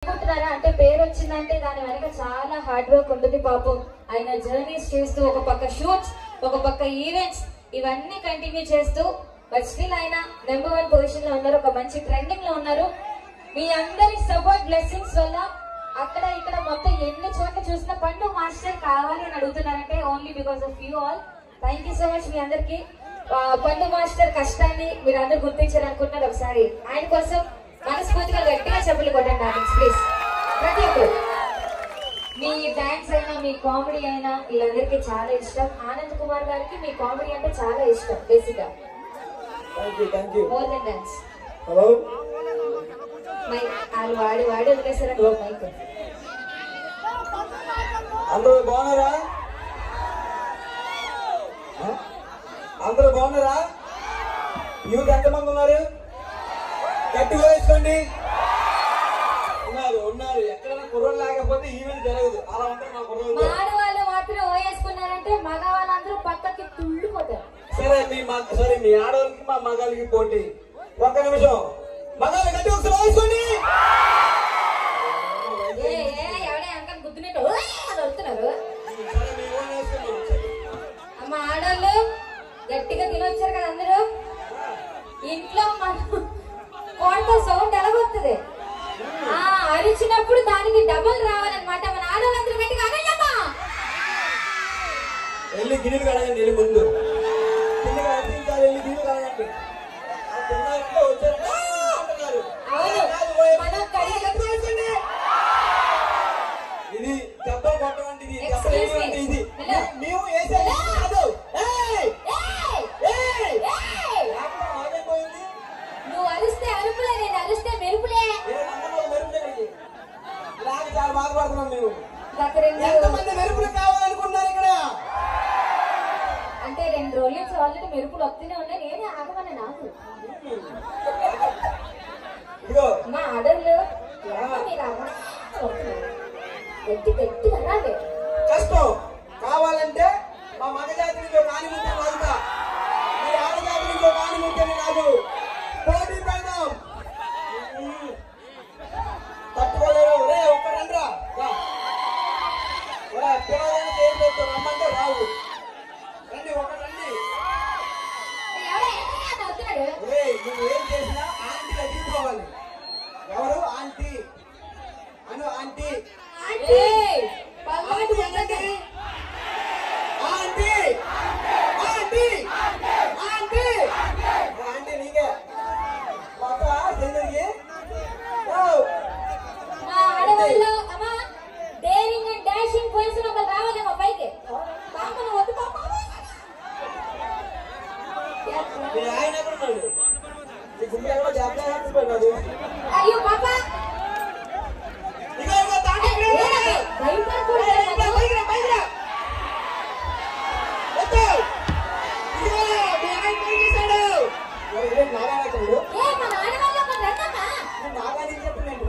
అనుకుంటున్నారా అంటే పేరు వచ్చిందంటే దాని వెనక చాలా హార్డ్ వర్క్ ఉంటుంది పాపం. ఆయన జర్నీస్ చేస్తూ ఒక పక్క షూట్స్, ఒక పక్క ఈవెంట్స్ ఇవన్నీ కంటిన్యూ చేస్తూ బట్ స్టిల్ ఆయన నెంబర్ 1 పొజిషన్ లో ఉన్నారు, ఒక మంచి ట్రెండింగ్ లో ఉన్నారు. మీ అందరి సపోర్ట్ బ్లెస్సింగ్స్ వల్ల అక్కడ ఇక్కడ మొత్తం ఎన్ని చోట్ల చూసినా పండు మాస్టర్ కావాలి అని అడుగుతున్నారంటే only because of you all. Thank you so much మీ అందరికి. పండు మాస్టర్ కష్టాన్ని మీరు అందరు గుర్తించాలనుకుంటున్నారు. ఒకసారి ఆయన కోసం మనస్ఫూర్తిగా గట్టిగా చెప్పులు కొట్టండి డాన్స్ ప్లీజ్. ప్రతి ఒక్కరు మీ డాన్స్ అయినా మీ కామెడీ అయినా వీళ్ళందరికీ చాలా ఇష్టం. ఆనంద్ కుమార్ గారికి మీ కామెడీ అంటే చాలా ఇష్టం బేసిక్ గా. More than dance. Hello mic వాళ్ళు వాడి వదిలేసారు మైక్. అందరూ బాగున్నారా? అందరూ బాగున్నారా? యూత్ ఎంతమంది ఉన్నారు? గట్టిగా వేసుకోండి. ఉన్నారు ఎక్కడైనా కుర్రలు లేకపోతే ఈవెంట్ జరగదు. అలా ఉంటారు మా కుర్రలు. ఆడవాళ్ళు మాత్రం వేసుకున్నారంటే మగవాళ్ళందరూ పక్కకి తుళ్ళిపోతారు. సరే మీ ఆడవాళ్ళకి మా మగాళ్ళకి పోటీ. ఒక్క నిమిషం మగాళ్ళు గట్టి ఒకసారి వేసుకోండి. ఎవడే అంక గుద్దునట్టు వస్తున్నారు. అమ్మ ఆడవాళ్ళు గట్టిగా తినొచ్చారు కదా అందరూ. ఇంట్లో కోట సౌండ్ ఎలాగొస్తుంది, అరిచినప్పుడు దానికి డబుల్ రావాలన్నమాట. మన ఆడవాళ్ళందరూ గట్టిగా అరయ్యమ్మా వెళ్ళి గిన్నెలు కడగండి. వెళ్ళి ముందు గిన్నె కడిగించాలి. వెళ్ళి గిన్నెలు కడగండి. ఇది దెబ్బలు కొట్టమండి. ఇది మేము వేసేది కాదు. నువ్వు అరిస్తే అరుపులే, నేను అరిస్తే మెరుపులే. చాలా బాధపడుతున్నాం మేము. ఎంతమంది మెరుపులు కావాలనుకున్నారు ఇక్కడ? అంటే 2 రోజుల నుంచి ఆల్రెడీ మెరుపులు వస్తూనే ఉన్నాయి. నేనే ఆగమని నాకు మా ఆడళ్ళు గట్టి గట్టి అనాలి. కష్టం కావాలంటే మా మగజాతి నుంచి నానిముద్దని వాడుతా. మీ ఆడజాతి నుంచి నానిముద్దని కాదు. పోటీ పెడదాం. తట్టుకోలేరు. రే ఒక్క రండ్రా. పిల్లలని ఏం చేస్తారు? రమ్మంటే రావు. రండి ఒక రండి. రే నువ్వు ఏం చేసినా ఆంటీ అడిగిపోవాలి. ఎవరు? ఆంటీ అను. ఆంటీ నీకే కొత్త చెందరికి ఆడవాళ్ళు అమ్మా డేరింగ్ అండ్ డాషింగ్ పోలీసులు ఒకరు రావాలేమో పైకి. పాపను వద్దు పాప. ఆయన ఎక్కడ ఉన్నాడు? ఈ గుండె ఎక్కడో జాగ్రత్తగా అయ్యో పాప నాగానికి చెప్పండి.